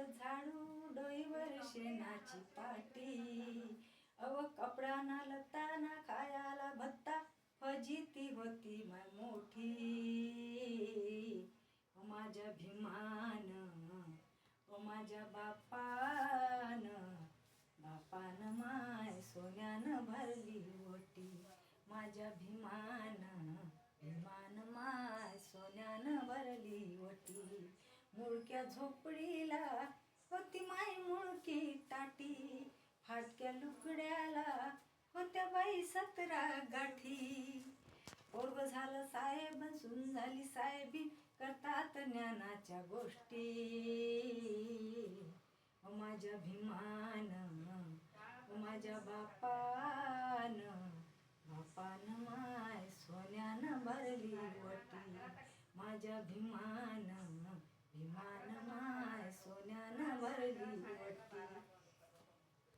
झाडू डोईवर शेणाची पाटी, अव कपडा ना लता ना खायाला भत्ता, फजिती होती माय मोठी. ओ माझ्या भीमान, ओ माझ्या बापान, बापान माय सोन्यानं भरली ओटी. माझ्या भीमान, भीमान माय सोन्यानं भरली ओटी. मुळक्या झोपडीला होती माय मुळकी ताटी, फाटक्या लुगड्याला होत्या बाई 17 गाठी. पोरग झालं साहेब सून झाली साहेबी, करतात ज्ञानाच्या गोष्टी. ओ माझ्या भीमान, ओ माझ्या बापान, बापान माय सोन्यानं भरली ओटी. माझ्या भीमान,